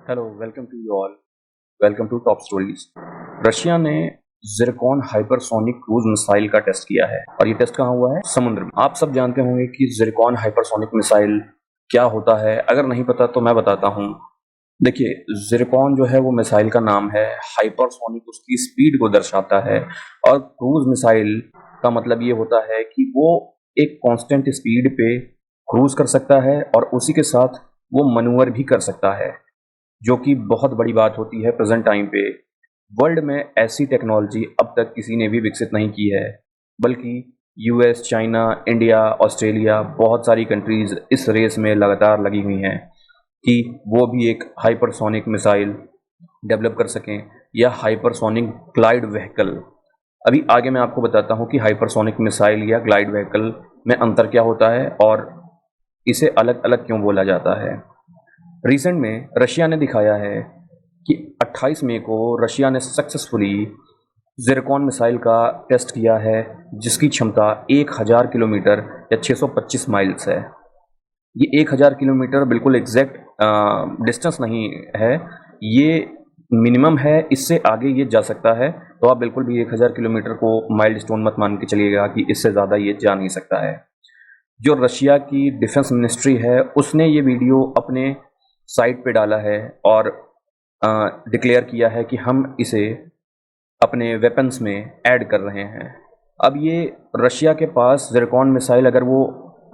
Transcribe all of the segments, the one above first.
Hello, welcome to you all. Welcome to top stories. Russia ने Zircon hypersonic cruise missile का test किया है और ये टेस्ट कहाँ हुआ है? समुद्र में। आप सब जानते होंगे कि ज़िरकॉन हाइपरसोनिक मिसाइल क्या होता है। अगर नहीं पता तो मैं बताता हूँ। देखिए, ज़िरकॉन जो है वो मिसाइल का नाम है। हाइपरसोनिक उसकी स्पीड को दर्शाता है और क्रूज मिसाइल का मतलब ये होता है कि वो एक कांस्टेंट स्पीड पे क्रूज कर सकता है और उसी के साथ वो मनूवर भी कर सकता है, जो कि बहुत बड़ी बात होती है प्रेजेंट टाइम पे। वर्ल्ड में ऐसी टेक्नोलॉजी अब तक किसी ने भी विकसित नहीं की है, बल्कि यूएस, चाइना, इंडिया, ऑस्ट्रेलिया, बहुत सारी कंट्रीज इस रेस में लगातार लगी हुई हैं कि वो भी एक हाइपरसोनिक मिसाइल डेवलप कर सकें या हाइपरसोनिक ग्लाइड व्हीकल। अभी आगे मैं आपको बताता हूँ कि हाइपरसोनिक मिसाइल या ग्लाइड व्हीकल में अंतर क्या होता है और इसे अलग अलग क्यों बोला जाता है। रिसेंट में रशिया ने दिखाया है कि 28 मई को रशिया ने सक्सेसफुली ज़िरकॉन मिसाइल का टेस्ट किया है, जिसकी क्षमता 1000 किलोमीटर या 625 माइल्स है। ये 1000 किलोमीटर बिल्कुल एग्जैक्ट डिस्टेंस नहीं है, ये मिनिमम है। इससे आगे ये जा सकता है, तो आप बिल्कुल भी 1000 किलोमीटर को माइल स्टोन मत मान के चलिएगा कि इससे ज़्यादा ये जा नहीं सकता है। जो रशिया की डिफेंस मिनिस्ट्री है उसने ये वीडियो अपने साइट पे डाला है और डिक्लेयर किया है कि हम इसे अपने वेपन्स में ऐड कर रहे हैं। अब ये रशिया के पास ज़िरकॉन मिसाइल अगर वो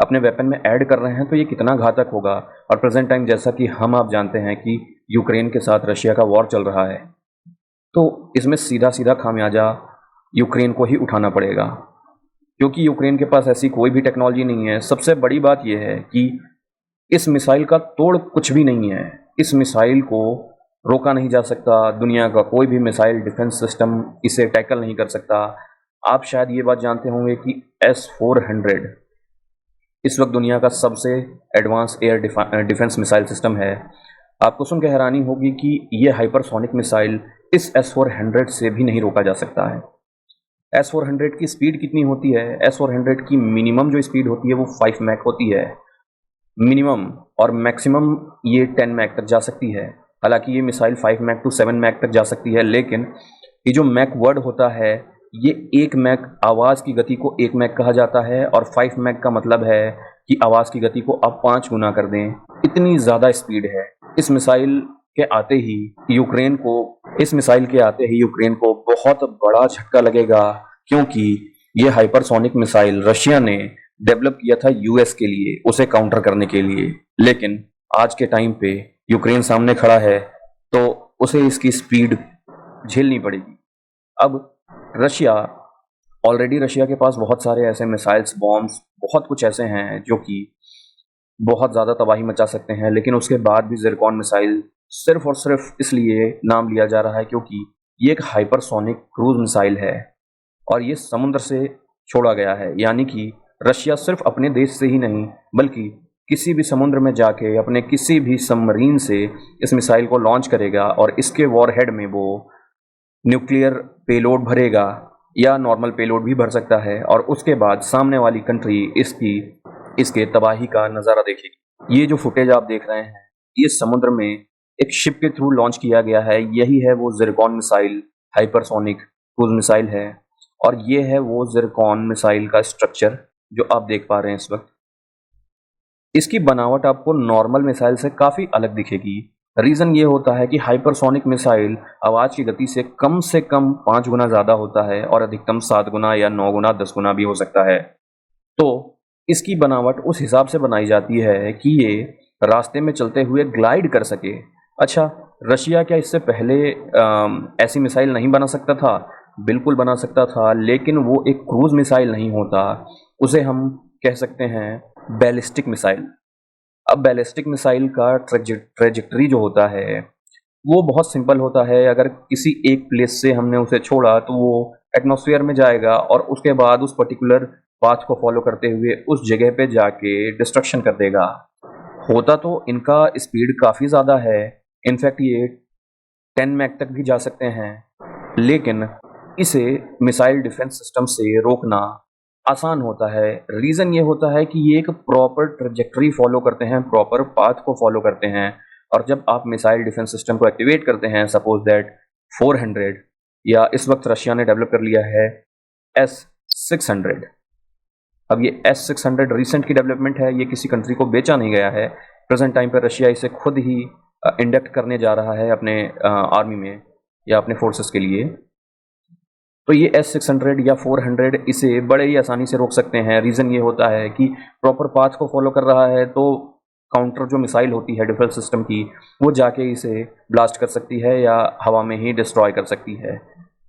अपने वेपन में ऐड कर रहे हैं तो ये कितना घातक होगा। और प्रेजेंट टाइम जैसा कि हम आप जानते हैं कि यूक्रेन के साथ रशिया का वॉर चल रहा है, तो इसमें सीधा सीधा खामियाजा यूक्रेन को ही उठाना पड़ेगा, क्योंकि यूक्रेन के पास ऐसी कोई भी टेक्नोलॉजी नहीं है। सबसे बड़ी बात यह है कि इस मिसाइल का तोड़ कुछ भी नहीं है। इस मिसाइल को रोका नहीं जा सकता। दुनिया का कोई भी मिसाइल डिफेंस सिस्टम इसे टैकल नहीं कर सकता। आप शायद ये बात जानते होंगे कि S-400 इस वक्त दुनिया का सबसे advance air defence missile system है। आपको सुन के हैरानी होगी कि ये हाइपरसोनिक मिसाइल इस S-400 से भी नहीं रोका जा सकता है। S-400 की स्पीड कितनी होती है? S-400 की मिनिमम जो स्पीड होती है वो 5 मैक होती है मिनिमम, और मैक्सिमम ये 10 मैक तक जा सकती है। हालांकि ये मिसाइल 5 मैक टू 7 मैक तक जा सकती है, लेकिन ये जो मैक वर्ड होता है, ये 1 मैक आवाज़ की गति को 1 मैक कहा जाता है और 5 मैक का मतलब है कि आवाज़ की गति को आप 5 गुना कर दें। इतनी ज़्यादा स्पीड है इस मिसाइल के आते ही यूक्रेन को इस मिसाइल के आते ही यूक्रेन को बहुत बड़ा झटका लगेगा, क्योंकि ये हाइपरसोनिक मिसाइल रशिया ने डेवलप किया था यूएस के लिए, उसे काउंटर करने के लिए। लेकिन आज के टाइम पे यूक्रेन सामने खड़ा है तो उसे इसकी स्पीड झेलनी पड़ेगी। अब रशिया ऑलरेडी रशिया के पास बहुत सारे ऐसे मिसाइल्स, बॉम्ब्स, बहुत कुछ ऐसे हैं जो कि बहुत ज़्यादा तबाही मचा सकते हैं, लेकिन उसके बाद भी ज़िरकॉन मिसाइल सिर्फ और सिर्फ इसलिए नाम लिया जा रहा है क्योंकि ये एक हाइपरसोनिक क्रूज मिसाइल है और ये समुद्र से छोड़ा गया है। यानी कि रशिया सिर्फ अपने देश से ही नहीं, बल्कि किसी भी समुद्र में जाके अपने किसी भी सबमरीन से इस मिसाइल को लॉन्च करेगा और इसके वॉरहेड में वो न्यूक्लियर पेलोड भरेगा या नॉर्मल पेलोड भी भर सकता है, और उसके बाद सामने वाली कंट्री इसके तबाही का नज़ारा देखेगी। ये जो फुटेज आप देख रहे हैं, ये समुद्र में एक शिप के थ्रू लॉन्च किया गया है। यही है वो Zircon missile, hypersonic cruise missile है, और ये है वो ज़िरकॉन मिसाइल का स्ट्रक्चर जो आप देख पा रहे हैं इस वक्त। इसकी बनावट आपको नॉर्मल मिसाइल से काफ़ी अलग दिखेगी। रीज़न ये होता है कि हाइपरसोनिक मिसाइल आवाज़ की गति से कम 5 गुना ज़्यादा होता है और अधिकतम 7 गुना या 9 गुना, 10 गुना भी हो सकता है। तो इसकी बनावट उस हिसाब से बनाई जाती है कि ये रास्ते में चलते हुए ग्लाइड कर सके। अच्छा, रशिया क्या इससे पहले ऐसी मिसाइल नहीं बना सकता था? बिल्कुल बना सकता था, लेकिन वो एक क्रूज मिसाइल नहीं होता, उसे हम कह सकते हैं बैलिस्टिक मिसाइल। अब बैलिस्टिक मिसाइल का ट्रेजेक्टरी जो होता है वो बहुत सिंपल होता है। अगर किसी एक प्लेस से हमने उसे छोड़ा तो वो एटमॉस्फेयर में जाएगा और उसके बाद उस पर्टिकुलर पाथ को फॉलो करते हुए उस जगह पे जाके डिस्ट्रक्शन कर देगा। होता तो इनका स्पीड काफ़ी ज़्यादा है, इनफैक्ट ये 10 मैक तक भी जा सकते हैं, लेकिन इसे मिसाइल डिफेंस सिस्टम से रोकना आसान होता है। रीज़न ये होता है कि ये एक प्रॉपर ट्रेजेक्टरी फॉलो करते हैं, प्रॉपर पाथ को फॉलो करते हैं, और जब आप मिसाइल डिफेंस सिस्टम को एक्टिवेट करते हैं, सपोज दैट 400 या इस वक्त रशिया ने डेवलप कर लिया है S-600। अब ये S-600 रिसेंट की डेवलपमेंट है, ये किसी कंट्री को बेचा नहीं गया है। प्रेजेंट टाइम पर रशिया इसे खुद ही इंडक्ट करने जा रहा है अपने आर्मी में या अपने फोर्सेस के लिए। तो ये S-600 या 400 इसे बड़े ही आसानी से रोक सकते हैं। रीज़न ये होता है कि प्रॉपर पाथ को फॉलो कर रहा है, तो काउंटर जो मिसाइल होती है डिफेंस सिस्टम की, वो जाके इसे ब्लास्ट कर सकती है या हवा में ही डिस्ट्रॉय कर सकती है,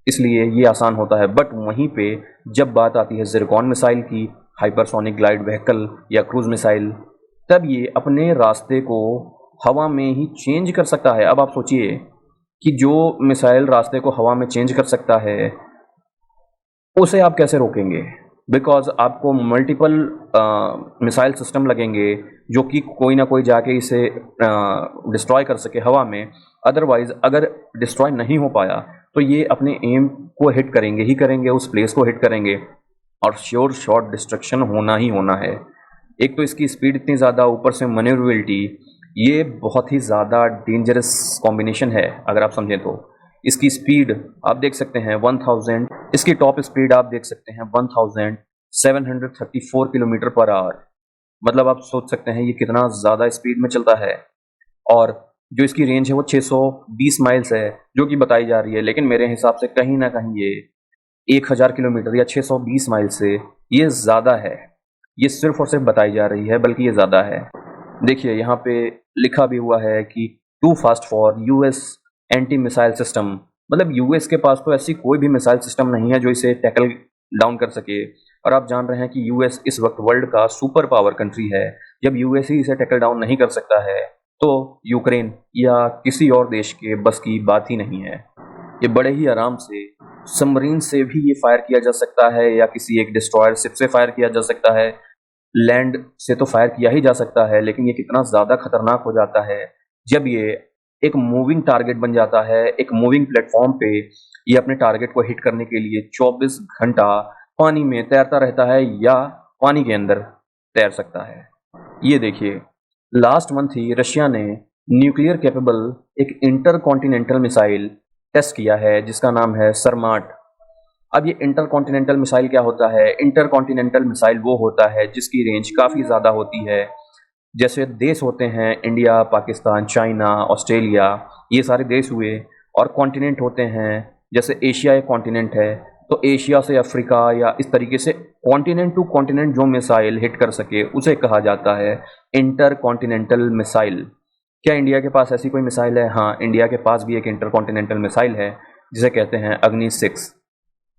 इसलिए ये आसान होता है। बट वहीं पे जब बात आती है ज़िरकॉन मिसाइल की, हाइपरसोनिक ग्लाइड व्हीकल या क्रूज मिसाइल, तब ये अपने रास्ते को हवा में ही चेंज कर सकता है। अब आप सोचिए कि जो मिसाइल रास्ते को हवा में चेंज कर सकता है, उसे आप कैसे रोकेंगे? बिकॉज आपको मल्टीपल मिसाइल सिस्टम लगेंगे जो कि कोई ना कोई जाके इसे डिस्ट्रॉय कर सके हवा में। अदरवाइज अगर डिस्ट्रॉय नहीं हो पाया तो ये अपने एम को हिट करेंगे ही करेंगे, उस प्लेस को हिट करेंगे और श्योर शॉट डिस्ट्रक्शन होना ही होना है। एक तो इसकी स्पीड इतनी ज़्यादा, ऊपर से मैन्यूवरेबिलिटी, ये बहुत ही ज़्यादा डेंजरस कॉम्बिनेशन है अगर आप समझें तो। इसकी स्पीड आप देख सकते हैं 1000, इसकी टॉप स्पीड आप देख सकते हैं 1734 किलोमीटर पर आवर। मतलब आप सोच सकते हैं ये कितना ज़्यादा स्पीड में चलता है। और जो इसकी रेंज है वो 620 माइल्स है जो कि बताई जा रही है, लेकिन मेरे हिसाब से कहीं ना कहीं ये 1000 किलोमीटर या 620 माइल से ये ज़्यादा है। ये सिर्फ और सिर्फ बताई जा रही है, बल्कि ये ज़्यादा है। देखिए यहाँ पे लिखा भी हुआ है कि too fast for US anti missile system. मतलब यूएस के पास तो ऐसी कोई भी मिसाइल सिस्टम नहीं है जो इसे टैकल डाउन कर सके। और आप जान रहे हैं कि यूएस इस वक्त वर्ल्ड का सुपर पावर कंट्री है। जब यूएस ही इसे टैकल डाउन नहीं कर सकता है तो यूक्रेन या किसी और देश के बस की बात ही नहीं है। ये बड़े ही आराम से सबमरीन से भी ये फायर किया जा सकता है या किसी एक डिस्ट्रॉयर शिप से फायर किया जा सकता है। लैंड से तो फायर किया ही जा सकता है, लेकिन ये कितना ज़्यादा खतरनाक हो जाता है जब ये एक मूविंग टारगेट बन जाता है। एक मूविंग प्लेटफॉर्म पे ये अपने टारगेट को हिट करने के लिए 24 घंटा पानी में तैरता रहता है या पानी के अंदर तैर सकता है। ये देखिए लास्ट मंथ ही रशिया ने न्यूक्लियर कैपेबल एक इंटर कॉन्टिनेंटल मिसाइल टेस्ट किया है जिसका नाम है सरमाट। अब ये इंटर कॉन्टिनेंटल मिसाइल क्या होता है? इंटर कॉन्टिनेंटल मिसाइल वो होता है जिसकी रेंज काफ़ी ज़्यादा होती है। जैसे देश होते हैं इंडिया, पाकिस्तान, चाइना, ऑस्ट्रेलिया, ये सारे देश हुए। और कॉन्टिनेंट होते हैं जैसे एशिया एक कॉन्टिनेंट है, तो एशिया से अफ्रीका या इस तरीके से कॉन्टिनेंट टू कॉन्टिनेंट जो मिसाइल हिट कर सके उसे कहा जाता है इंटर कॉन्टिनेंटल मिसाइल। क्या इंडिया के पास ऐसी कोई मिसाइल है? हाँ, इंडिया के पास भी एक इंटर कॉन्टिनेंटल मिसाइल है जिसे कहते हैं अग्नि-6।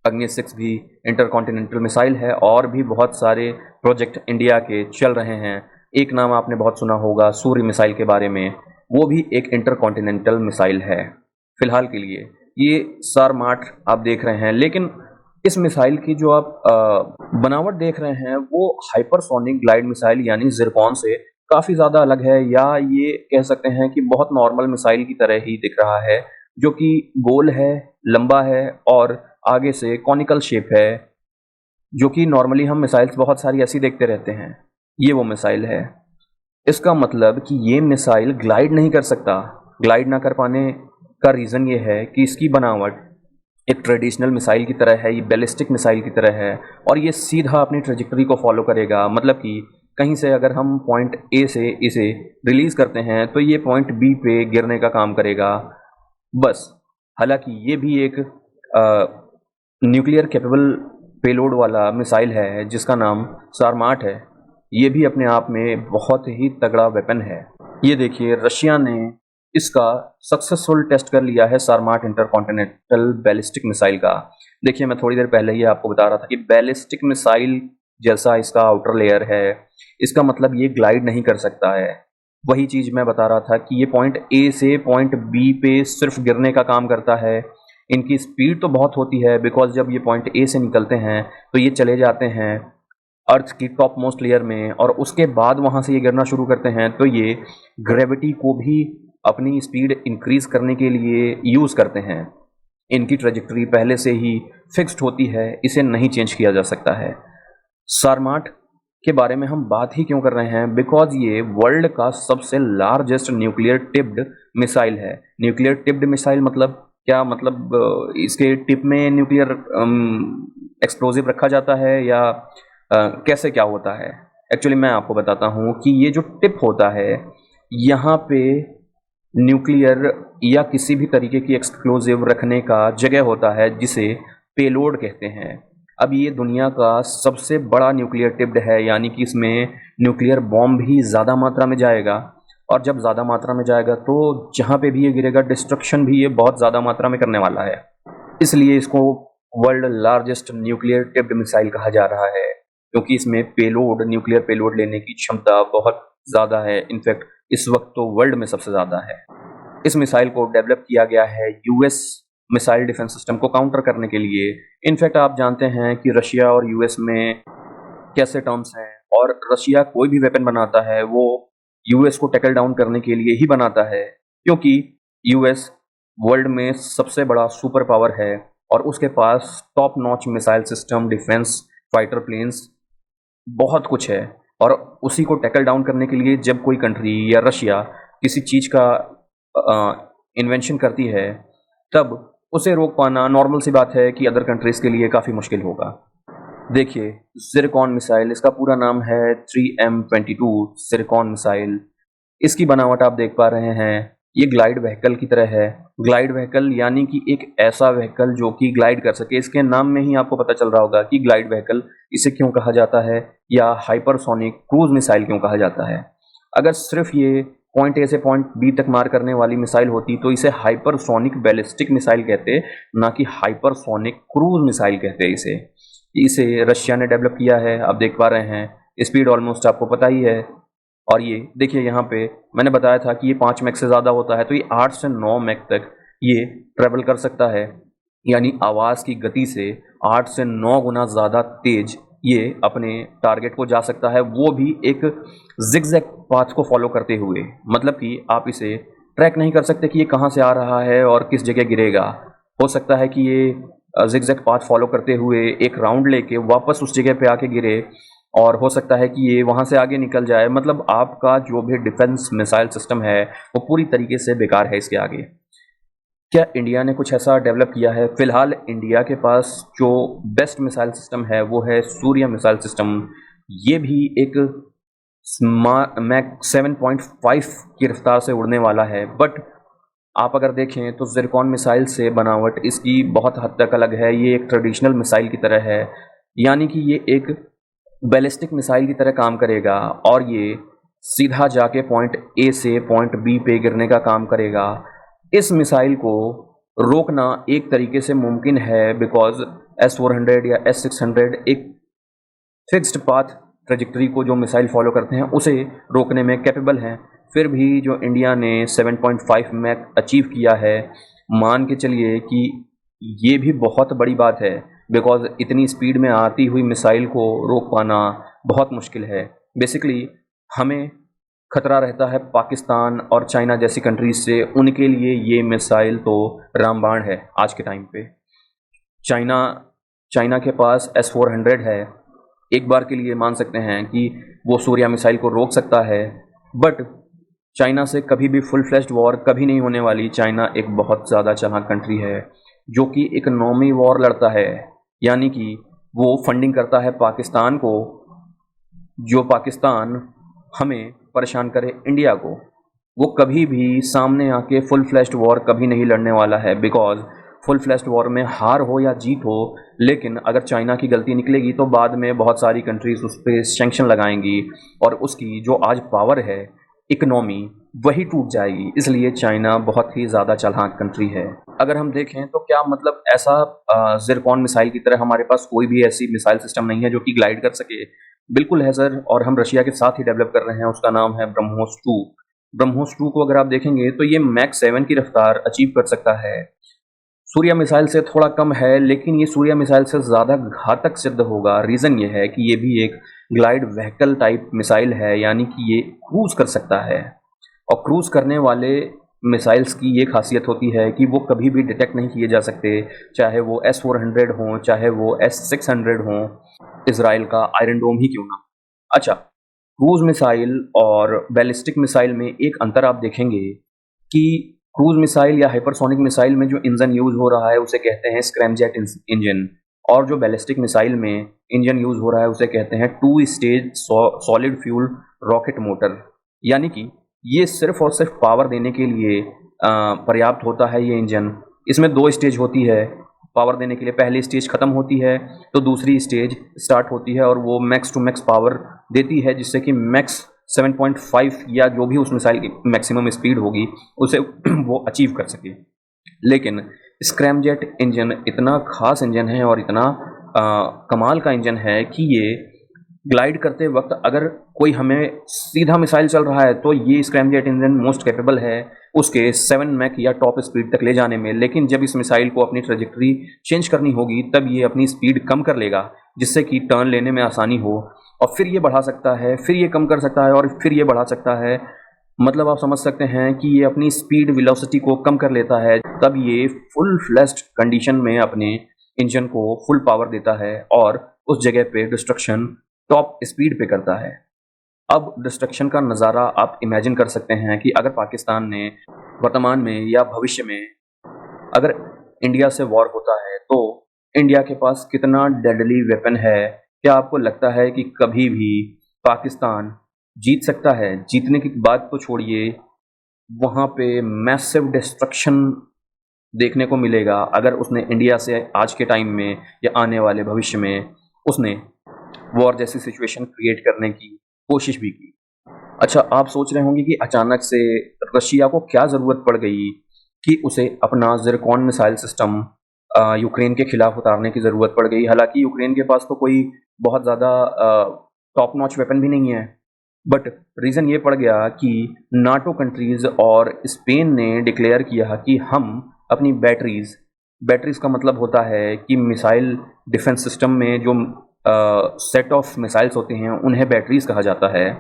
अग्नि-6 भी इंटर कॉन्टिनेंटल मिसाइल है और भी बहुत सारे प्रोजेक्ट इंडिया के चल रहे हैं। एक नाम आपने बहुत सुना होगा सूर्य मिसाइल के बारे में, वो भी एक इंटर कॉन्टिनेंटल मिसाइल है। फिलहाल के लिए ये सारमाट आप देख रहे हैं, लेकिन इस मिसाइल की जो आप बनावट देख रहे हैं वो हाइपरसोनिक ग्लाइड मिसाइल यानी ज़िरकॉन से काफ़ी ज़्यादा अलग है, या ये कह सकते हैं कि बहुत नॉर्मल मिसाइल की तरह ही दिख रहा है, जो कि गोल है, लंबा है और आगे से कॉनिकल शेप है, जो कि नॉर्मली हम मिसाइल्स बहुत सारी ऐसी देखते रहते हैं। ये वो मिसाइल है। इसका मतलब कि ये मिसाइल ग्लाइड नहीं कर सकता। ग्लाइड ना कर पाने का रीज़न ये है कि इसकी बनावट एक ट्रेडिशनल मिसाइल की तरह है, ये बैलिस्टिक मिसाइल की तरह है और ये सीधा अपनी ट्रेजेक्टरी को फॉलो करेगा। मतलब कि कहीं से अगर हम पॉइंट ए से इसे रिलीज़ करते हैं तो ये पॉइंट बी पे गिरने का काम करेगा बस। हालांकि ये भी एक न्यूक्लियर कैपेबल पेलोड वाला मिसाइल है जिसका नाम सारमाट है। ये भी अपने आप में बहुत ही तगड़ा वेपन है। ये देखिए रशिया ने इसका सक्सेसफुल टेस्ट कर लिया है सारमाट इंटरकॉन्टिनेंटल बैलिस्टिक मिसाइल का। देखिए मैं थोड़ी देर पहले ही आपको बता रहा था कि बैलिस्टिक मिसाइल जैसा इसका आउटर लेयर है, इसका मतलब ये ग्लाइड नहीं कर सकता है। वही चीज़ मैं बता रहा था कि ये पॉइंट ए से पॉइंट बी पे सिर्फ गिरने का काम करता है। इनकी स्पीड तो बहुत होती है बिकॉज जब ये पॉइंट ए से निकलते हैं तो ये चले जाते हैं अर्थ की टॉप मोस्ट लेयर में और उसके बाद वहाँ से ये गिरना शुरू करते हैं, तो ये ग्रेविटी को भी अपनी स्पीड इंक्रीज़ करने के लिए यूज़ करते हैं। इनकी ट्रेजेक्टरी पहले से ही फिक्स्ड होती है, इसे नहीं चेंज किया जा सकता है। सारमाट के बारे में हम बात ही क्यों कर रहे हैं? बिकॉज ये वर्ल्ड का सबसे लार्जेस्ट न्यूक्लियर टिप्ड मिसाइल है। न्यूक्लियर टिप्ड मिसाइल मतलब क्या? मतलब इसके टिप में न्यूक्लियर एक्सप्लोजिव रखा जाता है या कैसे क्या होता है? एक्चुअली मैं आपको बताता हूँ कि ये जो टिप होता है, यहाँ पे न्यूक्लियर या किसी भी तरीके की एक्सप्लोजिव रखने का जगह होता है जिसे पेलोड कहते हैं। अब ये दुनिया का सबसे बड़ा न्यूक्लियर टिप्ड है, यानी कि इसमें न्यूक्लियर बॉम्ब भी ज़्यादा मात्रा में जाएगा, और जब ज़्यादा मात्रा में जाएगा तो जहाँ पे भी ये गिरेगा डिस्ट्रक्शन भी ये बहुत ज़्यादा मात्रा में करने वाला है। इसलिए इसको world largest nuclear tipped missile कहा जा रहा है, क्योंकि इसमें पेलोड, न्यूक्लियर पेलोड लेने की क्षमता बहुत ज़्यादा है। इनफैक्ट इस वक्त तो वर्ल्ड में सबसे ज़्यादा है। इस मिसाइल को डेवलप किया गया है यूएस मिसाइल डिफेंस सिस्टम को काउंटर करने के लिए। इनफैक्ट आप जानते हैं कि रशिया और यूएस में कैसे टर्म्स हैं, और रशिया कोई भी वेपन बनाता है वो यूएस को टैकल डाउन करने के लिए ही बनाता है, क्योंकि यूएस वर्ल्ड में सबसे बड़ा सुपर पावर है और उसके पास top notch missile system, defence, fighter planes, बहुत कुछ है। और उसी को टैकल डाउन करने के लिए जब कोई कंट्री या रशिया किसी चीज़ का इन्वेंशन करती है, तब उसे रोक पाना नॉर्मल सी बात है कि अदर कंट्रीज़ के लिए काफ़ी मुश्किल होगा। देखिए, ज़िरकॉन मिसाइल, इसका पूरा नाम है 3M22 ज़िरकॉन मिसाइल। इसकी बनावट आप देख पा रहे हैं, ये ग्लाइड व्हीकल की तरह है। ग्लाइड व्हीकल यानी कि एक ऐसा व्हीकल जो कि ग्लाइड कर सके। इसके नाम में ही आपको पता चल रहा होगा कि ग्लाइड व्हीकल इसे क्यों कहा जाता है, या हाइपरसोनिक क्रूज मिसाइल क्यों कहा जाता है। अगर सिर्फ ये पॉइंट ए से पॉइंट बी तक मार करने वाली मिसाइल होती तो इसे हाइपरसोनिक बैलिस्टिक मिसाइल कहते, ना कि हाइपरसोनिक क्रूज मिसाइल कहते इसे। इसे रशिया ने डेवलप किया है, आप देख पा रहे हैं। स्पीड ऑलमोस्ट आपको पता ही है। और ये देखिए, यहाँ पे मैंने बताया था कि ये 5 मैक से ज़्यादा होता है, तो ये 8 से 9 मैक तक ये ट्रेवल कर सकता है, यानी आवाज़ की गति से 8 से 9 गुना ज़्यादा तेज ये अपने टारगेट को जा सकता है, वो भी एक जिगजैग पाथ को फॉलो करते हुए। मतलब कि आप इसे ट्रैक नहीं कर सकते कि ये कहाँ से आ रहा है और किस जगह गिरेगा। हो सकता है कि ये जिगजैग पाथ फॉलो करते हुए एक राउंड लेके वापस उस जगह पे आके गिरे, और हो सकता है कि ये वहाँ से आगे निकल जाए। मतलब आपका जो भी डिफेंस मिसाइल सिस्टम है वो पूरी तरीके से बेकार है इसके आगे। क्या इंडिया ने कुछ ऐसा डेवलप किया है? फिलहाल इंडिया के पास जो बेस्ट मिसाइल सिस्टम है वो है सूर्य मिसाइल सिस्टम। ये भी एक मैक 7.5 की रफ्तार से उड़ने वाला है, बट आप अगर देखें तो ज़िरकॉन मिसाइल से बनावट इसकी बहुत हद तक अलग है। ये एक ट्रेडिशनल मिसाइल की तरह है, यानी कि ये एक बैलिस्टिक मिसाइल की तरह काम करेगा, और ये सीधा जाके पॉइंट ए से पॉइंट बी पे गिरने का काम करेगा। इस मिसाइल को रोकना एक तरीके से मुमकिन है, बिकॉज S-400 या S-600 एक फिक्स्ड पाथ ट्रेजेक्टरी को जो मिसाइल फॉलो करते हैं उसे रोकने में कैपेबल हैं। फिर भी जो इंडिया ने 7.5 मैक अचीव किया है, मान के चलिए कि ये भी बहुत बड़ी बात है, बिकॉज इतनी स्पीड में आती हुई मिसाइल को रोक पाना बहुत मुश्किल है। बेसिकली हमें खतरा रहता है पाकिस्तान और चाइना जैसी कंट्रीज से। उनके लिए ये मिसाइल तो रामबाण है आज के टाइम पे। चाइना के पास S-400 है, एक बार के लिए मान सकते हैं कि वो सूर्या मिसाइल को रोक सकता है, बट चाइना से कभी भी फुल फ्लेश्ड वॉर कभी नहीं होने वाली। चाइना एक बहुत ज़्यादा चालाक कंट्री है जो कि इकोनॉमी वॉर लड़ता है, यानी कि वो फंडिंग करता है पाकिस्तान को, जो पाकिस्तान हमें परेशान करे इंडिया को। वो कभी भी सामने आके फुल फ्लेश्ड वॉर कभी नहीं लड़ने वाला है, बिकॉज फुल फ्लेश्ड वॉर में हार हो या जीत हो, लेकिन अगर चाइना की गलती निकलेगी तो बाद में बहुत सारी कंट्रीज उस पर सैंक्शन लगाएंगी, और उसकी जो आज पावर है, इकनॉमी, वही टूट जाएगी। इसलिए चाइना बहुत ही ज़्यादा चालाक कंट्री है। अगर हम देखें तो क्या मतलब ऐसा ज़िरकॉन मिसाइल की तरह हमारे पास कोई भी ऐसी मिसाइल सिस्टम नहीं है जो कि ग्लाइड कर सके? बिल्कुल है सर, और हम रशिया के साथ ही डेवलप कर रहे हैं। उसका नाम है ब्रह्मोस 2। ब्रह्मोस 2 को अगर आप देखेंगे तो ये मैक 7 की रफ्तार अचीव कर सकता है। सूर्या मिसाइल से थोड़ा कम है, लेकिन ये सूर्या मिसाइल से ज़्यादा घातक सिद्ध होगा। रीज़न ये है कि ये भी एक ग्लाइड व्हीकल टाइप मिसाइल है, यानी कि ये क्रूज़ कर सकता है। और क्रूज़ करने वाले मिसाइल्स की ये खासियत होती है कि वो कभी भी डिटेक्ट नहीं किए जा सकते, चाहे वो S-400 हों, चाहे वो S-600 हों, इज़राइल का आयरन डोम ही क्यों ना। अच्छा, क्रूज मिसाइल और बैलिस्टिक मिसाइल में एक अंतर आप देखेंगे कि क्रूज मिसाइल या हाइपरसोनिक मिसाइल में जो इंजन यूज हो रहा है उसे कहते हैं स्क्रैमजेट इंजन, और जो बैलिस्टिक मिसाइल में इंजन यूज हो रहा है उसे कहते हैं two stage solid fuel rocket motor. यानी कि ये सिर्फ और सिर्फ पावर देने के लिए पर्याप्त होता है ये इंजन। इसमें दो स्टेज होती है पावर देने के लिए, पहली स्टेज खत्म होती है तो दूसरी स्टेज स्टार्ट होती है और वो मैक्स टू मैक्स पावर देती है, जिससे कि मैक्स 7.5 या जो भी उस मिसाइल की मैक्सिमम स्पीड होगी उसे वो अचीव कर सके। लेकिन स्क्रैमजेट इंजन इतना खास इंजन है और इतना कमाल का इंजन है कि ये ग्लाइड करते वक्त अगर कोई हमें सीधा मिसाइल चल रहा है तो ये स्क्रैमजेट इंजन मोस्ट कैपेबल है उसके 7 मैक या टॉप स्पीड तक ले जाने में। लेकिन जब इस मिसाइल को अपनी ट्रेजेक्टरी चेंज करनी होगी तब ये अपनी स्पीड कम कर लेगा, जिससे कि टर्न लेने में आसानी हो, और फिर ये बढ़ा सकता है, फिर ये कम कर सकता है और फिर ये बढ़ा सकता है। मतलब आप समझ सकते हैं कि ये अपनी स्पीड वेलोसिटी को कम कर लेता है, तब ये फुल फ्लैश्ड कंडीशन में अपने इंजन को फुल पावर देता है और उस जगह पे डिस्ट्रक्शन टॉप स्पीड पे करता है। अब डिस्ट्रक्शन का नज़ारा आप इमेजिन कर सकते हैं कि अगर पाकिस्तान ने वर्तमान में या भविष्य में अगर इंडिया से वॉर होता है तो इंडिया के पास कितना डेडली वेपन है। क्या आपको लगता है कि कभी भी पाकिस्तान जीत सकता है? जीतने की बात तो छोड़िए, वहाँ पे मैसिव डिस्ट्रक्शन देखने को मिलेगा अगर उसने इंडिया से आज के टाइम में या आने वाले भविष्य में उसने वॉर जैसी सिचुएशन क्रिएट करने की कोशिश भी की। अच्छा, आप सोच रहे होंगे कि अचानक से रशिया को क्या ज़रूरत पड़ गई कि उसे अपना ज़िरकॉन मिसाइल सिस्टम यूक्रेन के खिलाफ उतारने की ज़रूरत पड़ गई। हालांकि यूक्रेन के पास तो कोई बहुत ज़्यादा टॉप नॉच वेपन भी नहीं है, बट रीज़न ये पड़ गया कि नाटो कंट्रीज़ और स्पेन ने डिक्लेयर किया कि हम अपनी बैटरीज़ का मतलब होता है कि मिसाइल डिफेंस सिस्टम में जो सेट ऑफ मिसाइल्स होते हैं उन्हें बैटरीज़ कहा जाता है।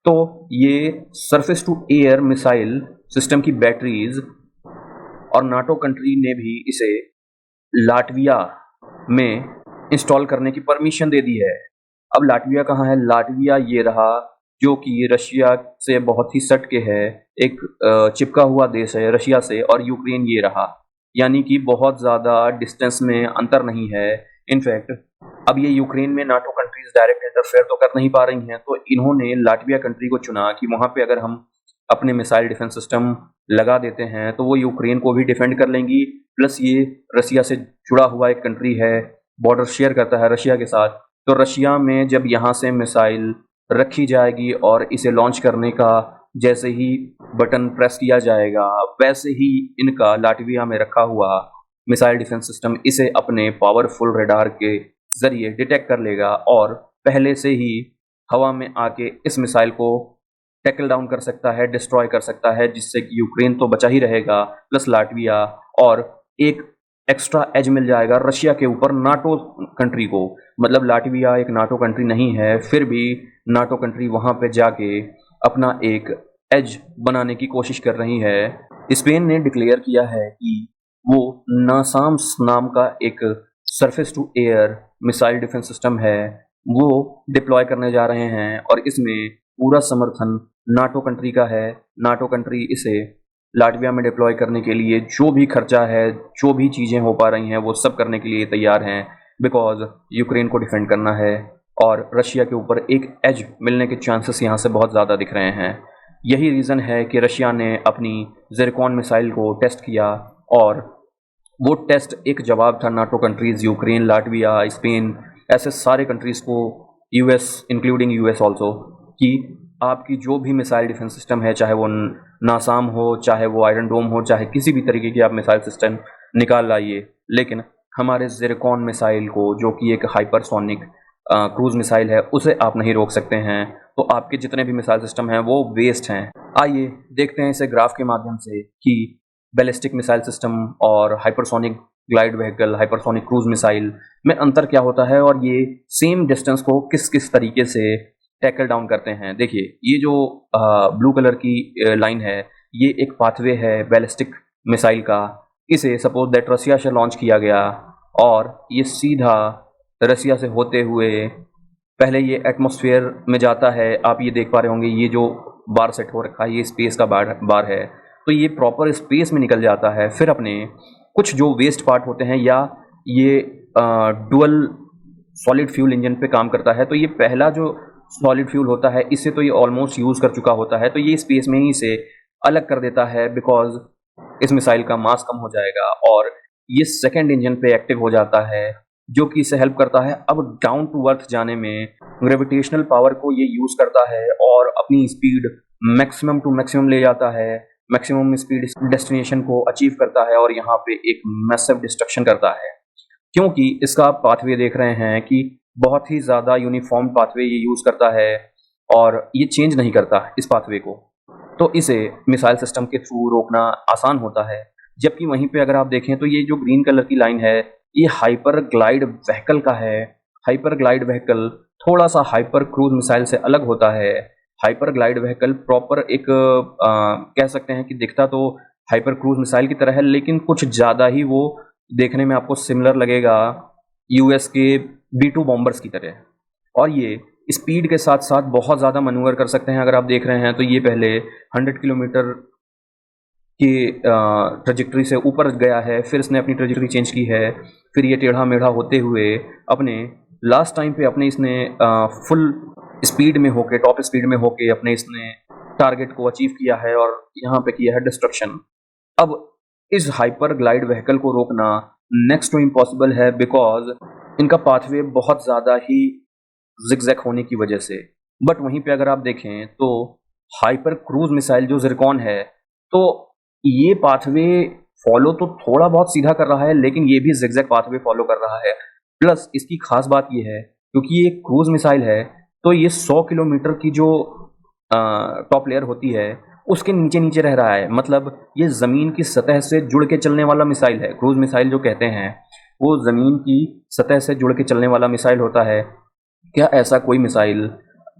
तो ये surface to air missile system की बैटरीज़, और नाटो कंट्री ने भी इसे लाटविया में इंस्टॉल करने की परमिशन दे दी है। अब लाटविया कहाँ है? लाटविया ये रहा, जो कि रशिया से बहुत ही सट के है, एक चिपका हुआ देश है रशिया से, और यूक्रेन ये रहा, यानी कि बहुत ज़्यादा डिस्टेंस में अंतर नहीं है। इनफैक्ट अब ये यूक्रेन में नाटो कंट्रीज डायरेक्ट इंटरफेयर तो कर नहीं पा रही हैं, तो इन्होंने लाटविया कंट्री को चुना कि वहाँ पे अगर हम अपने मिसाइल डिफेंस सिस्टम लगा देते हैं तो वो यूक्रेन को भी डिफेंड कर लेंगी, प्लस ये रशिया से जुड़ा हुआ एक कंट्री है, बॉर्डर शेयर करता है रशिया के साथ। तो रशिया में जब यहाँ से मिसाइल रखी जाएगी और इसे लॉन्च करने का जैसे ही बटन प्रेस किया जाएगा, वैसे ही इनका लाटविया में रखा हुआ मिसाइल डिफेंस सिस्टम इसे अपने पावरफुल रडार के ज़रिए डिटेक्ट कर लेगा और पहले से ही हवा में आके इस मिसाइल को टैकल डाउन कर सकता है, डिस्ट्रॉय कर सकता है, जिससे कि यूक्रेन तो बचा ही रहेगा, प्लस लाटविया, और एक एक्स्ट्रा एज मिल जाएगा रशिया के ऊपर नाटो कंट्री को। मतलब लाटविया एक नाटो कंट्री नहीं है, फिर भी नाटो कंट्री वहाँ पे जाके अपना एक एज बनाने की कोशिश कर रही है। स्पेन ने डिक्लेयर किया है कि वो नासाम्स नाम का एक surface to air missile defence system है, वो डिप्लॉय करने जा रहे हैं, और इसमें पूरा समर्थन नाटो कंट्री का है। नाटो कंट्री इसे लाटविया में डिप्लॉय करने के लिए जो भी खर्चा है, जो भी चीज़ें हो पा रही हैं, वो सब करने के लिए तैयार हैं, बिकॉज यूक्रेन को डिफेंड करना है और रशिया के ऊपर एक एज मिलने के चांसेस यहाँ से बहुत ज़्यादा दिख रहे हैं। यही रीज़न है कि रशिया ने अपनी ज़िरकॉन मिसाइल को टेस्ट किया, और वो टेस्ट एक जवाब था NATO countries, Ukraine, Latvia, Spain, ऐसे सारे कंट्रीज़ को, यूएस इंक्लूडिंग यूएस ऑल्सो, कि आपकी जो भी मिसाइल डिफेंस सिस्टम है, चाहे वो नासाम हो, चाहे वो आयरन डोम हो, चाहे किसी भी तरीके की आप मिसाइल सिस्टम निकाल लाइए, लेकिन हमारे ज़िरकॉन मिसाइल को, जो कि एक हाइपरसोनिक क्रूज़ मिसाइल है, उसे आप नहीं रोक सकते हैं। तो आपके जितने भी मिसाइल सिस्टम हैं वो वेस्ट हैं। आइए देखते हैं इसे ग्राफ के माध्यम से कि बैलिस्टिक मिसाइल सिस्टम और hypersonic glide vehicle, hypersonic cruise missile में अंतर क्या होता है और ये सेम डिस्टेंस को किस किस तरीके से टैकल डाउन करते हैं। देखिए, ये जो ब्लू कलर की लाइन है, ये एक पाथवे है बैलिस्टिक मिसाइल का। इसे सपोज दैट रसिया से लॉन्च किया गया और ये सीधा रसिया से होते हुए पहले ये एटमॉस्फेयर में जाता है, आप ये देख पा रहे होंगे, ये जो बार सेट हो रखा है ये स्पेस का बार है, तो ये प्रॉपर स्पेस में निकल जाता है। फिर अपने कुछ जो वेस्ट पार्ट होते हैं, या ये डुअल सॉलिड फ्यूल इंजन पे काम करता है, तो ये पहला जो सॉलिड फ्यूल होता है इससे तो ये ऑलमोस्ट यूज़ कर चुका होता है, तो ये स्पेस में ही इसे अलग कर देता है, बिकॉज इस मिसाइल का मास कम हो जाएगा और ये सेकेंड इंजन पे एक्टिव हो जाता है, जो कि इसे हेल्प करता है अब डाउन टू अर्थ जाने में। ग्रेविटेशनल पावर को ये यूज़ करता है और अपनी स्पीड मैक्सिमम टू मैक्सिमम ले जाता है, मैक्सिमम स्पीड डेस्टिनेशन को अचीव करता है और यहाँ पे एक मैसिव डिस्ट्रक्शन करता है। क्योंकि इसका आप पाथवे देख रहे हैं कि बहुत ही ज़्यादा यूनिफॉर्म पाथवे ये यूज़ करता है और ये चेंज नहीं करता इस पाथवे को, तो इसे मिसाइल सिस्टम के थ्रू रोकना आसान होता है। जबकि वहीं पे अगर आप देखें तो ये जो ग्रीन कलर की लाइन है ये हाइपर ग्लाइड व्हीकल का है। हाइपर ग्लाइड व्हीकल थोड़ा सा हाइपर क्रूज मिसाइल से अलग होता है। हाइपर ग्लाइड व्हीकल प्रॉपर एक कह सकते हैं कि दिखता तो हाइपर क्रूज मिसाइल की तरह है, लेकिन कुछ ज़्यादा ही वो देखने में आपको सिमिलर लगेगा यूएस के B-2 बॉम्बर्स की तरह। और ये स्पीड के साथ साथ बहुत ज़्यादा मनूवर कर सकते हैं। अगर आप देख रहे हैं तो ये पहले 100 किलोमीटर की ट्रेजेक्टरी से ऊपर गया है, फिर इसने अपनी ट्रेजेक्टरी चेंज की है, फिर ये टेढ़ा मेढ़ा होते हुए अपने लास्ट टाइम पे अपने इसने फुल स्पीड में होके, टॉप स्पीड में होके अपने इसने टारगेट को अचीव किया है और यहाँ पे किया है डिस्ट्रक्शन। अब इस हाइपर ग्लाइड व्हीकल को रोकना नेक्स्ट टू इम्पॉसिबल है, बिकॉज इनका पाथवे बहुत ज़्यादा ही जिगजैग होने की वजह से। बट वहीं पे अगर आप देखें तो हाइपर क्रूज मिसाइल जो ज़िरकॉन है, तो ये पाथवे फॉलो तो थोड़ा बहुत सीधा कर रहा है, लेकिन ये भी जिगजैग पाथवे फॉलो कर रहा है। प्लस इसकी खास बात ये है, क्योंकि ये क्रूज मिसाइल है, तो ये 100 किलोमीटर की जो टॉप लेयर होती है उसके नीचे नीचे रह रहा है। मतलब ये ज़मीन की सतह से जुड़ के चलने वाला मिसाइल है। क्रूज मिसाइल जो कहते हैं वो ज़मीन की सतह से जुड़ के चलने वाला मिसाइल होता है। क्या ऐसा कोई मिसाइल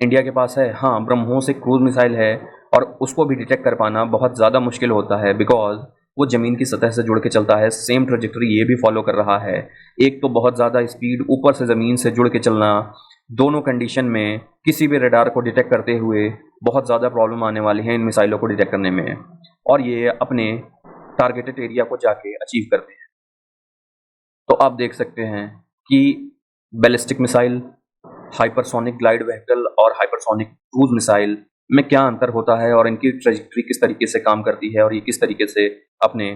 इंडिया के पास है? हाँ, ब्रह्मोस एक क्रूज मिसाइल है और उसको भी डिटेक्ट कर पाना बहुत ज़्यादा मुश्किल होता है, बिकॉज वो ज़मीन की सतह से जुड़ के चलता है। सेम ट्रेजेक्टरी ये भी फॉलो कर रहा है। एक तो बहुत ज़्यादा स्पीड, ऊपर से ज़मीन से जुड़ के चलना, दोनों कंडीशन में किसी भी रडार को डिटेक्ट करते हुए बहुत ज़्यादा प्रॉब्लम आने वाली है इन मिसाइलों को डिटेक्ट करने में, और ये अपने टारगेटेड एरिया को जाके अचीव करते हैं। तो आप देख सकते हैं कि ballistic missile, hypersonic glide vehicle और हाइपरसोनिक क्रूज मिसाइल में क्या अंतर होता है और इनकी ट्रेजेक्टरी किस तरीके से काम करती है और ये किस तरीके से अपने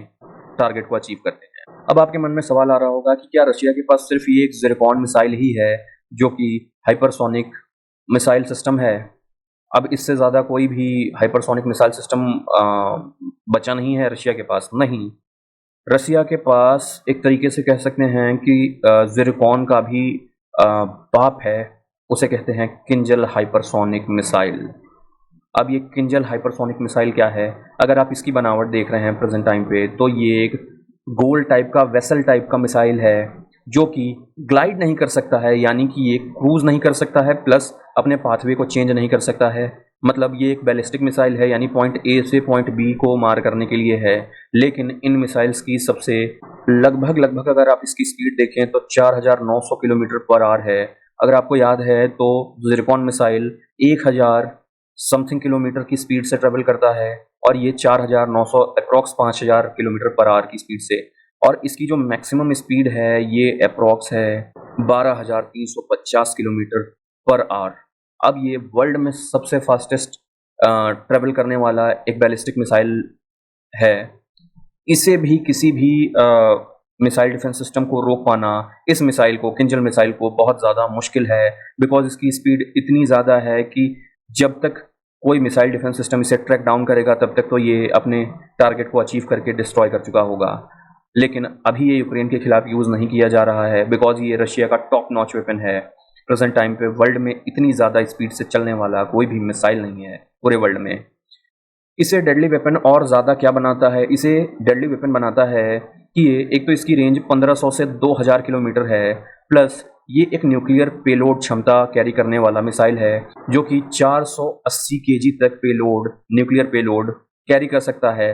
टारगेट को अचीव करते हैं। अब आपके मन में सवाल आ रहा होगा कि क्या रशिया के पास सिर्फ ये एक ज़िरकॉन मिसाइल ही है जो कि हाइपरसोनिक मिसाइल सिस्टम है? अब इससे ज़्यादा कोई भी हाइपरसोनिक मिसाइल सिस्टम बचा नहीं है रशिया के पास? नहीं, रशिया के पास एक तरीके से कह सकते हैं कि ज़िरकॉन का भी बाप है, उसे कहते हैं किंजल हाइपरसोनिक मिसाइल। अब ये किंजल हाइपरसोनिक मिसाइल क्या है? अगर आप इसकी बनावट देख रहे हैं प्रेजेंट टाइम पे, तो ये एक गोल टाइप का, वेसल टाइप का मिसाइल है जो कि ग्लाइड नहीं कर सकता है, यानी कि ये क्रूज नहीं कर सकता है, प्लस अपने पाथवे को चेंज नहीं कर सकता है। मतलब ये एक बैलिस्टिक मिसाइल है, यानी पॉइंट ए से पॉइंट बी को मार करने के लिए है। लेकिन इन मिसाइल्स की सबसे लगभग अगर आप इसकी स्पीड देखें तो 4900 किलोमीटर पर आवर है। अगर आपको याद है तो ज़िरकॉन मिसाइल 1000 समथिंग किलोमीटर की स्पीड से ट्रेवल करता है और ये 4900 अप्रॉक्स 5000 किलोमीटर पर आवर की स्पीड से, और इसकी जो मैक्सिमम स्पीड है ये अप्रॉक्स है 12350 किलोमीटर पर आवर। अब ये वर्ल्ड में सबसे फास्टेस्ट ट्रेवल करने वाला एक बैलिस्टिक मिसाइल है। इसे भी किसी भी मिसाइल डिफेंस सिस्टम को रोक पाना, इस मिसाइल को, किंजल मिसाइल को, बहुत ज़्यादा मुश्किल है, बिकॉज इसकी स्पीड इतनी ज़्यादा है कि जब तक कोई मिसाइल डिफेंस सिस्टम इसे ट्रैक डाउन करेगा तब तक तो ये अपने टारगेट को अचीव करके डिस्ट्रॉय कर चुका होगा। लेकिन अभी ये यूक्रेन के खिलाफ यूज़ नहीं किया जा रहा है, बिकॉज ये रशिया का टॉप नॉच वेपन है। प्रेजेंट टाइम पे वर्ल्ड में इतनी ज़्यादा स्पीड से चलने वाला कोई भी मिसाइल नहीं है पूरे वर्ल्ड में। इसे डेडली वेपन और ज़्यादा क्या बनाता है? इसे डेडली वेपन बनाता है कि ये एक तो इसकी रेंज 1500 से 2000 किलोमीटर है, प्लस ये एक न्यूक्लियर पेलोड क्षमता कैरी करने वाला मिसाइल है जो कि 480 केजी तक पेलोड, न्यूक्लियर पेलोड कैरी कर सकता है।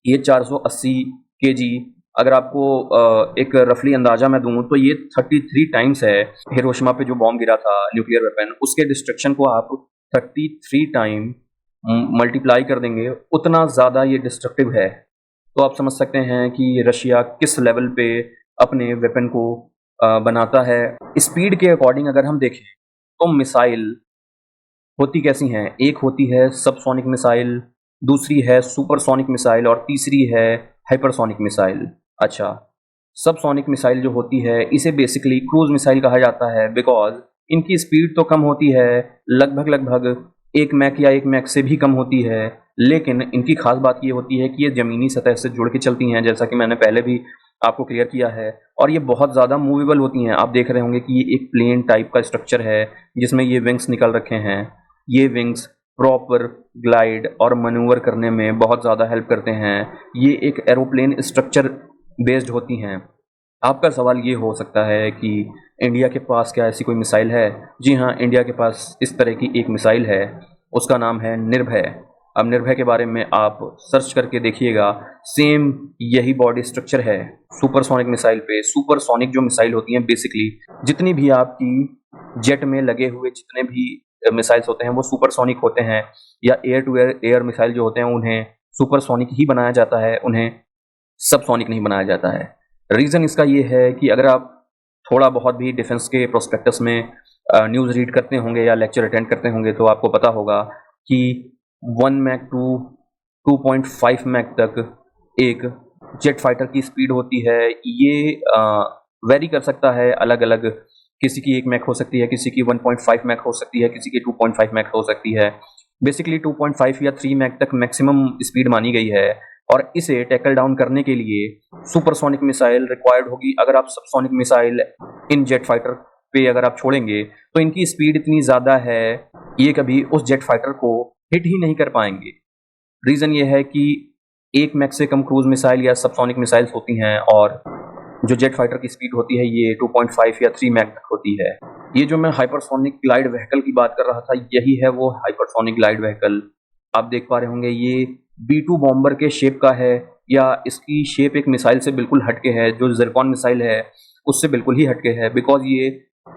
ये 480 केजी अगर आपको एक रफली अंदाजा मैं दूं तो ये 33 टाइम्स है। हिरोशिमा पे जो बॉम्ब गिरा था न्यूक्लियर वेपन, उसके डिस्ट्रक्शन को आप 33 टाइम मल्टीप्लाई कर देंगे, उतना ज़्यादा ये डिस्ट्रक्टिव है। तो आप समझ सकते हैं कि रशिया किस लेवल पे अपने वेपन को बनाता है। स्पीड के अकॉर्डिंग अगर हम देखें तो मिसाइल होती कैसी हैं? एक होती है सबसोनिक मिसाइल, दूसरी है सुपरसोनिक मिसाइल और तीसरी है हाइपरसोनिक मिसाइल। अच्छा, सबसोनिक मिसाइल जो होती है इसे बेसिकली क्रूज मिसाइल कहा जाता है, बिकॉज इनकी स्पीड तो कम होती है, लगभग लगभग 1 मैक या 1 मैक से भी कम होती है, लेकिन इनकी खास बात ये होती है कि ये ज़मीनी सतह से जुड़ के चलती हैं, जैसा कि मैंने पहले भी आपको क्लियर किया है। और ये बहुत ज़्यादा मूवेबल होती हैं। आप देख रहे होंगे कि ये एक प्लेन टाइप का स्ट्रक्चर है जिसमें ये विंग्स निकल रखे हैं। ये विंग्स प्रॉपर ग्लाइड और मनूवर करने में बहुत ज़्यादा हेल्प करते हैं। ये एक एरोप्लेन स्ट्रक्चर बेस्ड होती हैं। आपका सवाल ये हो सकता है कि इंडिया के पास क्या ऐसी कोई मिसाइल है? जी हाँ, इंडिया के पास इस तरह की एक मिसाइल है, उसका नाम है निर्भय। अब निर्भय के बारे में आप सर्च करके देखिएगा, सेम यही बॉडी स्ट्रक्चर है सुपरसोनिक मिसाइल पे। सुपरसोनिक जो मिसाइल होती हैं बेसिकली, जितनी भी आपकी जेट में लगे हुए जितने भी मिसाइल्स होते हैं वो सुपरसोनिक होते हैं, या एयर टू एयर मिसाइल जो होते हैं उन्हें सुपरसोनिक ही बनाया जाता है, उन्हें सबसोनिक नहीं बनाया जाता है। रीज़न इसका ये है कि अगर आप थोड़ा बहुत भी डिफेंस के प्रोस्पेक्टस में न्यूज़ रीड करते होंगे या लेक्चर अटेंड करते होंगे तो आपको पता होगा कि 1 मैक टू 2.5 मैक तक एक जेट फाइटर की स्पीड होती है। ये वेरी कर सकता है अलग अलग, किसी की 1 मैक हो सकती है, किसी की 1.5 मैक हो सकती है, किसी की 2.5 मैक हो सकती है। बेसिकली 2.5 या 3 मैक तक मैक्सिमम स्पीड मानी गई है, और इसे टैकल डाउन करने के लिए सुपरसोनिक मिसाइल रिक्वायर्ड होगी। अगर आप सबसोनिक मिसाइल इन जेट फाइटर पे अगर आप छोड़ेंगे तो इनकी स्पीड इतनी ज़्यादा है, ये कभी उस जेट फाइटर को हिट ही नहीं कर पाएंगे। रीज़न ये है कि 1 मैक से कम क्रूज मिसाइल या सबसोनिक मिसाइल्स होती हैं, और जो जेट फाइटर की स्पीड होती है ये 2.5 या 3 मैक तक होती है। ये जो मैं हाइपरसोनिक ग्लाइड व्हीकल की बात कर रहा था, यही है वो हाइपरसोनिक ग्लाइड व्हीकल। आप देख पा रहे होंगे ये B-2 बॉम्बर के शेप का है, या इसकी शेप एक मिसाइल से बिल्कुल हटके है, जो ज़िरकॉन मिसाइल है उससे बिल्कुल ही हटके है, बिकॉज ये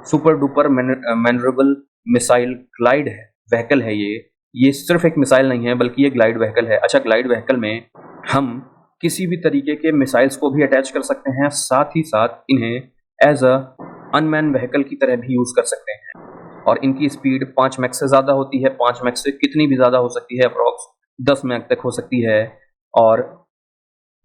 सुपर डुपर मैनरेबल मिसाइल ग्लाइड है व्हीकल है। ये सिर्फ एक मिसाइल नहीं है बल्कि ये ग्लाइड व्हीकल है। अच्छा, ग्लाइड व्हीकल में हम किसी भी तरीके के मिसाइल्स को भी अटैच कर सकते हैं, साथ ही साथ इन्हें एज अ अनमैन व्हीकल की तरह भी यूज़ कर सकते हैं। और इनकी स्पीड 5 मैक से ज़्यादा होती है, 5 मैक से कितनी भी ज़्यादा हो सकती है, अप्रॉक्स 10 मैक तक हो सकती है। और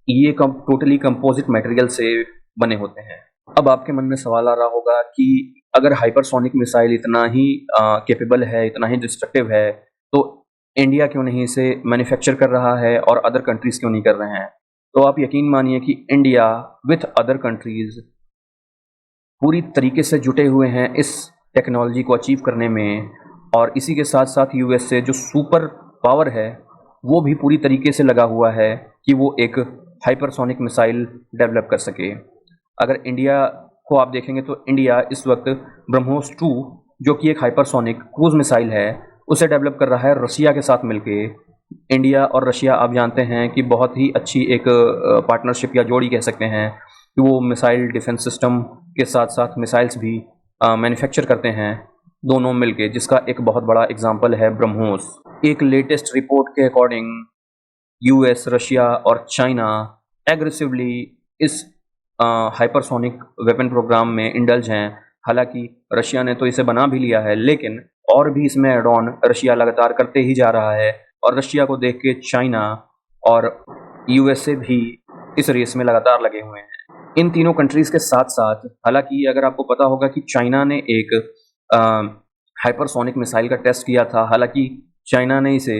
ये टोटली कंपोजिट मटेरियल से बने होते हैं। अब आपके मन में सवाल आ रहा होगा कि अगर हाइपरसोनिक मिसाइल इतना ही कैपेबल है, इतना ही डिस्ट्रक्टिव है, तो इंडिया क्यों नहीं इसे मैन्युफैक्चर कर रहा है और अदर कंट्रीज़ क्यों नहीं कर रहे हैं? तो आप यकीन मानिए कि इंडिया विथ अदर कंट्रीज़ पूरी तरीके से जुटे हुए हैं इस टेक्नोलॉजी को अचीव करने में, और इसी के साथ साथ यूएसए जो सुपर पावर है वो भी पूरी तरीके से लगा हुआ है कि वो एक हाइपरसोनिक मिसाइल डेवलप कर सके। अगर इंडिया को आप देखेंगे तो इंडिया इस वक्त ब्रह्मोस 2 जो कि एक हाइपरसोनिक क्रूज मिसाइल है उसे डेवलप कर रहा है रशिया के साथ मिलके। इंडिया और रशिया आप जानते हैं कि बहुत ही अच्छी एक पार्टनरशिप या जोड़ी कह सकते हैं कि वो मिसाइल डिफेंस सिस्टम के साथ साथ मिसाइल्स भी मैन्युफैक्चर करते हैं दोनों मिलके, जिसका एक बहुत बड़ा एग्जांपल है ब्रह्मोस। एक लेटेस्ट रिपोर्ट के अकॉर्डिंग यूएस, रशिया और चाइना एग्रेसिवली इस हाइपरसोनिक वेपन प्रोग्राम में इंडल्ज हैं। हालांकि रशिया ने तो इसे बना भी लिया है, लेकिन और भी इसमें एड ऑन रशिया लगातार करते ही जा रहा है, और रशिया को देख के चाइना और यूएसए भी इस रेस में लगातार लगे हुए हैं। इन तीनों कंट्रीज़ के साथ साथ, हालांकि अगर आपको पता होगा कि चाइना ने एक हाइपरसोनिक मिसाइल का टेस्ट किया था, हालांकि चाइना ने इसे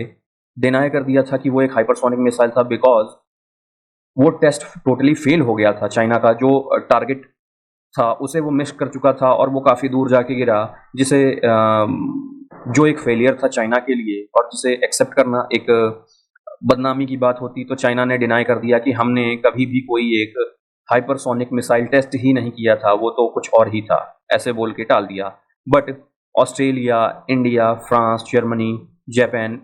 डिनाई कर दिया था कि वो एक हाइपरसोनिक मिसाइल था, बिकॉज वो टेस्ट टोटली फेल हो गया था। चाइना का जो टारगेट था उसे वो मिस कर चुका था और वो काफ़ी दूर जाके गिरा, जिसे जो एक फेलियर था चाइना के लिए और जिसे एक्सेप्ट करना एक बदनामी की बात होती, तो चाइना ने डिनाई कर दिया कि हमने कभी भी कोई एक हाइपरसोनिक मिसाइल टेस्ट ही नहीं किया था, वो तो कुछ और ही था, ऐसे बोल के टाल दिया। But Australia, India, France, Germany, Japan,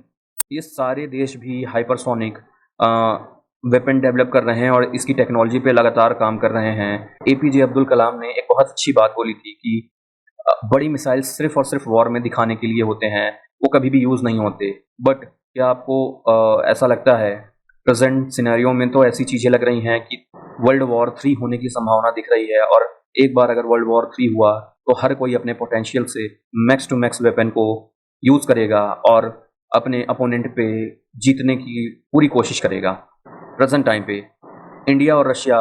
ये सारे देश भी हाइपरसोनिक वेपन डेवलप कर रहे हैं और इसकी टेक्नोलॉजी पे लगातार काम कर रहे हैं। एपीजे अब्दुल कलाम ने एक बहुत अच्छी बात बोली थी कि बड़ी मिसाइल सिर्फ और सिर्फ वॉर में दिखाने के लिए होते हैं, वो कभी भी यूज़ नहीं होते। बट क्या आपको ऐसा लगता है प्रेजेंट सिनेरियो में तो ऐसी चीज़ें लग रही हैं कि वर्ल्ड वॉर 3 होने की संभावना दिख रही है, और एक बार अगर वर्ल्ड वॉर 3 हुआ तो हर कोई अपने पोटेंशियल से मैक्स टू मैक्स वेपन को यूज़ करेगा और अपने अपोनेंट पे जीतने की पूरी कोशिश करेगा। प्रेजेंट टाइम पे इंडिया और रशिया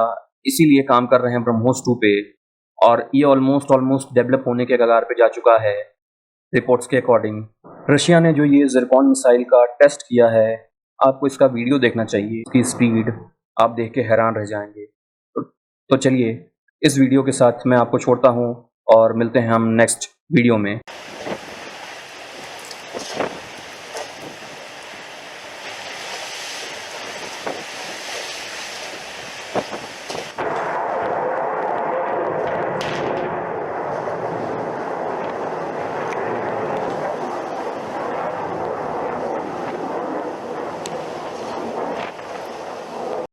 इसीलिए काम कर रहे हैं ब्रह्मोस 2 पे, और ये ऑलमोस्ट डेवलप होने के कगार पे जा चुका है रिपोर्ट्स के अकॉर्डिंग। रशिया ने जो ये ज़िरकॉन मिसाइल का टेस्ट किया है, आपको इसका वीडियो देखना चाहिए। इसकी स्पीड आप देख के हैरान रह जाएंगे। तो चलिए इस वीडियो के साथ मैं आपको छोड़ता हूँ और मिलते हैं हम नेक्स्ट वीडियो में।